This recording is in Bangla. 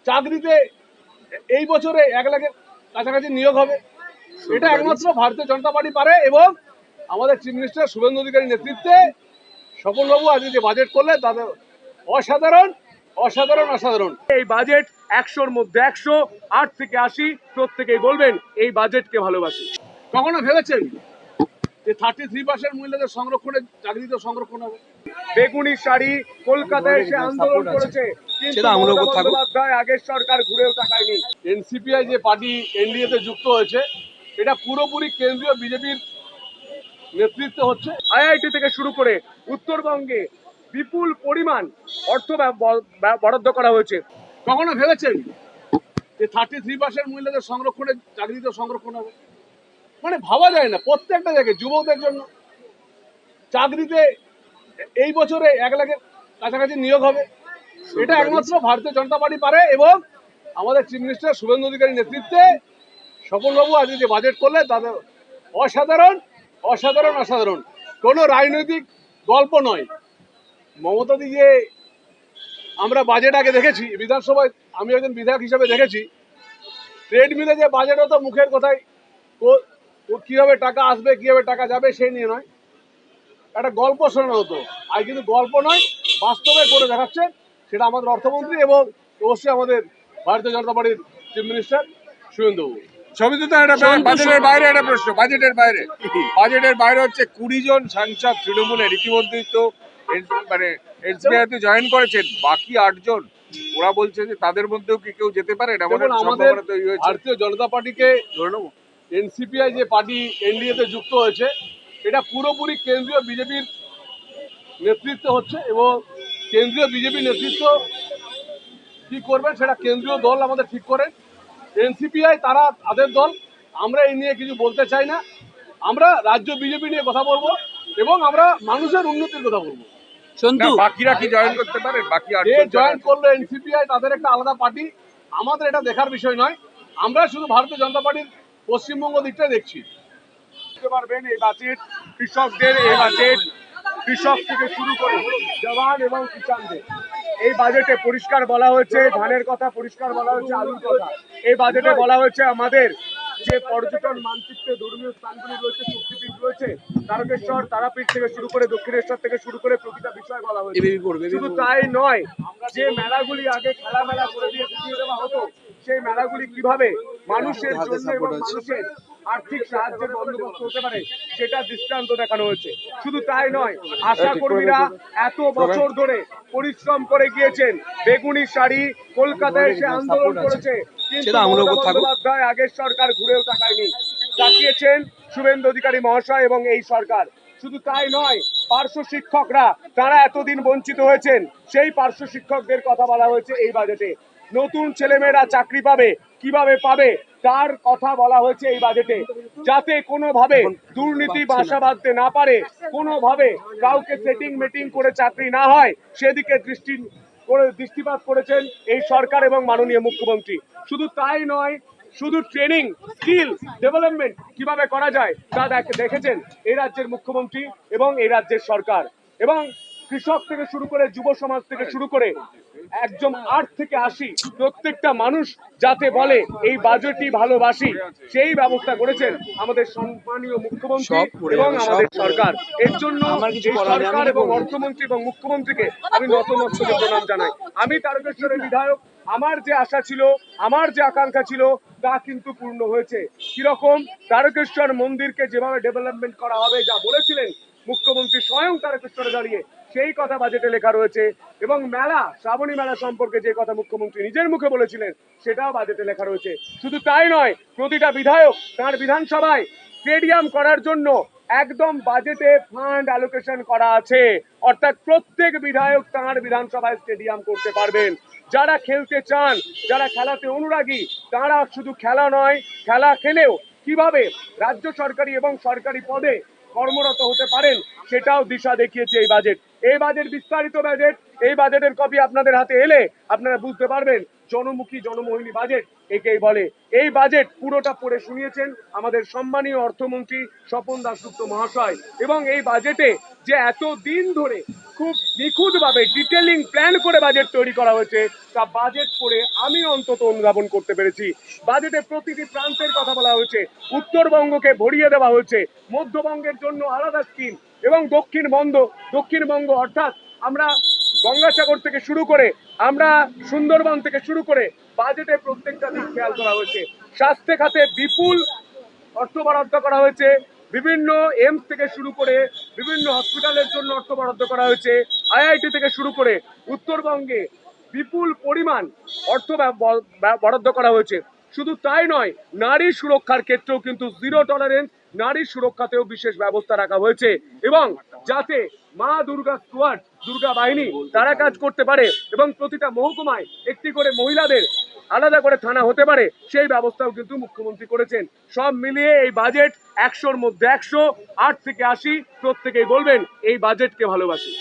চাকরিতে এই বছরে 1 লাখের কাছাকাছি নিয়োগ হবে। এটা একমাত্র ভারতীয় জনতা পার্টি পারে এবং আমাদের চিফ মিনিস্টার শুভেন্দু অধিকারীর নেতৃত্বে স্বপনবাবু আজকে যে বাজেট করলে তাদের অসাধারণ অসাধারণ অসাধারণ। এই বাজেট 100-র মধ্যে 100, 8 থেকে 80 প্রত্যেকেই বলবেন এই বাজেটকে ভালোবাসি। কখনো ভেবেছেন যে 33% মহিলাদের সংরক্ষণে চাকরিতে সংরক্ষণ হবে? বেগুনি শাড়ি কলকাতায় এসে আন্দোলন করেছে, কিন্তু মমতা বন্দ্যোপাধ্যায় আগের সরকার ঘুরেও তাকায়নি। এনসিপিআই যে পার্টি এনডিএতে যুক্ত হয়েছে এটা পুরোপুরি কেন্দ্রীয় বিজেপির নেতৃত্ব হচ্ছে। আইআইটি থেকে শুরু করে উত্তরবঙ্গে বিপুল পরিমাণ অর্থ বরাদ্দ করা হয়েছে। কখনো ভেবেছেন যে 33% মহিলাদের সংরক্ষণে চাকরিতে সংরক্ষণ হবে? মানে ভাবা যায় না। প্রত্যেকটা জায়গায় যুবকদের জন্য চাকরিতে এই বছরে 1 লাখের কাছাকাছি নিয়োগ হবে। এটা একমাত্র ভারতীয় জনতা পার্টি পারে এবং আমাদের চিফ মিনিস্টার শুভেন্দু অধিকারীর নেতৃত্বে স্বপনবাবু আজকে যে বাজেট করলে তাদের অসাধারণ অসাধারণ অসাধারণ। কোনো রাজনৈতিক গল্প নয়। মমতাদি যে আমরা বাজেট আগে দেখেছি বিধানসভায়, আমি একজন বিধায়ক হিসেবে দেখেছি, ট্রেডমিলে যে বাজেট হতো মুখের কথায় কিভাবে টাকা আসবে কিভাবে টাকা যাবে সেই নিয়ে নয়, একটা গল্প শোনানো হতো। আর কিন্তু গল্প নয়, বাস্তবে করে দেখাচ্ছে সেটা আমাদের অর্থমন্ত্রী এবং অবশ্যই আমাদের ভারতীয় জনতা পার্টির চিফ মিনিস্টার শুভেন্দুবাবু। সমিতি তো একটা বাজেটের বাইরে একটা প্রশ্ন, বাজেটের বাইরে হচ্ছে 20 জন সাংসদ তৃণমূলের ইতিমধ্যেই তো মানে এনসিপিআইতে জয়েন করেছেন, বাকি 8 জন ওরা বলছে যে তাদের মধ্যেও কি কেউ যেতে পারে? আমাদের ভারতীয় জনতা পার্টিকে ধরে নেব, এনসিপিআই যে পার্টি এনডিএতে যুক্ত হয়েছে এটা পুরোপুরি কেন্দ্রীয় বিজেপির নেতৃত্ব হচ্ছে এবং কেন্দ্রীয় বিজেপি নেতৃত্ব কি করবেন সেটা কেন্দ্রীয় দল আমাদের ঠিক করেন। এনসিপিআই তারা তাদের দল, আমরা এই নিয়ে কিছু বলতে চাই না। আমরা রাজ্য বিজেপি নিয়ে কথা বলবো এবং আমরা মানুষের উন্নতির কথা বলবো। বাকিরা কি জয়েন করতে পারে? বাকি জয়েন করলো এনসিপিআই, তাদের একটা আলাদা পার্টি, আমাদের এটা দেখার বিষয় নয়। আমরা শুধু ভারতীয় জনতা পার্টির পশ্চিমবঙ্গ দিকটা দেখছি। বুঝতে পারবেন এই বাজেট কৃষকদের, এই বাজেট কৃষক থেকে শুরু করে জওয়ান এবং কিষানদের। এই বাজেটে পরিষ্কার বলা হয়েছে ধানের কথা, পরিষ্কার বলা হয়েছে আলুর কথা। এই বাজেটে বলা হয়েছে আমাদের যে পর্যটন মানচিত্রে ধর্মীয় স্থানগুলি রয়েছে, শক্তিপীঠ রয়েছে, তারকেশ্বর তারাপীঠ থেকে শুরু করে দক্ষিণেশ্বর থেকে শুরু করে প্রতিটা বিষয় বলা হয়েছে। শুধু তাই নয়, যে মেলাগুলি আগে খেলা মেলা করে দিয়ে বুঝিয়ে দেওয়া হতো, সেই মেলাগুলি কিভাবে মানুষের জন্য এবং মানুষের আর্থিক সাহায্যের বন্দোবস্ত হতে পারে সেটা দৃষ্টান্ত দেখানো হয়েছে। শুধু তাই নয়, আশা কর্মীরা এত বছর ধরে পরিশ্রম করে গিয়েছেন, বেগুনি শাড়ি কলকাতায় এসে আন্দোলন করেছে, কিন্তু মমতা বন্দ্যোপাধ্যায় আগের সরকার ঘুরেও তাকায়নি। তাকিয়েছেন শুভেন্দু অধিকারী মহাশয় এবং এই সরকার। শুধু তাই নয়, পার্শ্ব শিক্ষকরা তারা এতদিন বঞ্চিত হয়েছেন, সেই পার্শ্ব শিক্ষকদের কথা বলা হয়েছে এই বাজেটে। নতুন ছেলেমেয়েরা চাকরি পাবে, কিভাবে পাবে তার কথা বলা হয়েছে এই বাজেটে, যাতে কোনোভাবে দুর্নীতি বাসা বাঁধতে না কোনোভাবে কাউকে সেটিং মিটিং করে চাকরি না হয় সেদিকে দৃষ্টিপাত করেছেন এই সরকার এবং মাননীয় মুখ্যমন্ত্রী। শুধু তাই নয়, শুধু ট্রেনিং স্কিল ডেভেলপমেন্ট কিভাবে করা যায় তা দেখেছেন এই রাজ্যের মুখ্যমন্ত্রী এবং এই রাজ্যের সরকার। এবং কৃষক থেকে শুরু করে যুব সমাজ থেকে শুরু করে একদম 8 থেকে 80 প্রত্যেকটা মানুষ যাতে বলে এই বাজেটই ভালোবাসি, সেই ব্যবস্থা করেছেন আমাদের সম্মানীয় মুখ্যমন্ত্রী এবং আমাদের সরকার। এর জন্য এই সরকার এবং অর্থমন্ত্রী এবং মুখ্যমন্ত্রীকে আমি নতমস্তকে প্রণাম জানাই। আমি তারকেশ্বরের বিধায়ক, আমার যে আশা ছিল, আমার যে আকাঙ্ক্ষা ছিল তা কিন্তু পূর্ণ হয়েছে। কিরকম? তারকেশ্বর মন্দিরকে যেভাবে ডেভেলপমেন্ট করা হবে যা বলেছিলেন মুখ্যমন্ত্রী স্বয়ং তারকেশ্বরে দাঁড়িয়ে, সেই কথা বাজেটে লেখা রয়েছে। এবং মেলা, শ্রাবণী মেলা সম্পর্কে যে কথা মুখ্যমন্ত্রী নিজের মুখে বলেছিলেন সেটাও বাজেটে লেখা রয়েছে। শুধু তাই নয়, প্রতিটা বিধায়ক তার বিধানসভায় স্টেডিয়াম করার জন্য একদম বাজেটে ফান্ড অ্যালোকেশন করা আছে, অর্থাৎ প্রত্যেক বিধায়ক তার বিধানসভায় স্টেডিয়াম করতে পারবেন। যারা খেলতে চান, যারা খেলাতে অনুরাগী, তারা শুধু খেলা নয়, খেলা খেলেও কিভাবে রাজ্য সরকারি এবং সরকারি পদে কর্মরত হতে পারেন সেটাও দিশা দেখিয়েছে এই বাজেট। এই বাজেট বিস্তারিত বাজেট, এই বাজেটের কপি আপনাদের হাতে এলে আপনারা বুঝতে পারবেন জনমুখী জনমোহিনী বাজেট একেই বলে। এই বাজেট পুরোটা পড়ে শুনিয়েছেন আমাদের সম্মানীয় অর্থমন্ত্রী স্বপন দাশগুপ্ত মহাশয়, এবং এই বাজেটে যে এত দিন ধরে খুব নিখুঁতভাবে ডিটেলিং প্ল্যান করে বাজেট তৈরি করা হয়েছে তা বাজেট পড়ে আমি অন্তত অনুধাবন করতে পেরেছি। বাজেটে প্রতিটি প্রান্তের কথা বলা হয়েছে, উত্তরবঙ্গকে ভরিয়ে দেওয়া হয়েছে, মধ্যবঙ্গের জন্য আলাদা স্কিম, এবং দক্ষিণবঙ্গ অর্থাৎ আমরা গঙ্গাসাগর থেকে শুরু করে আমরা সুন্দরবন থেকে শুরু করে বাজেটে প্রত্যেকটা দিক খেয়াল করা হয়েছে। স্বাস্থ্য খাতে বিপুল অর্থ বরাদ্দ করা হয়েছে, বিভিন্ন এইমস থেকে শুরু করে বিভিন্ন হসপিটালের জন্য অর্থ বরাদ্দ করা হয়েছে, আইআইটি থেকে শুরু করে উত্তরবঙ্গে বিপুল পরিমাণ অর্থ বরাদ্দ করা হয়েছে। শুধু তাই নয়, নারী সুরক্ষার ক্ষেত্রেও কিন্তু জিরো টলারেন্স, নারী সুরক্ষাতেও বিশেষ ব্যবস্থা রাখা হয়েছে, এবং যাতে মা দুর্গা স্কোয়াড, দুর্গা বাহিনী তারা কাজ করতে পারে এবং প্রতিটা মহকুমায় একটি করে মহিলাদের আলাদা করে থানা হতে পারে, সেই ব্যবস্থাও কিন্তু মুখ্যমন্ত্রী করেছেন। সব মিলিয়ে এই বাজেট 100-র মধ্যে 100, 8 থেকে 80, প্রত্যেকেই বলবেন এই বাজেটকে ভালোবাসি।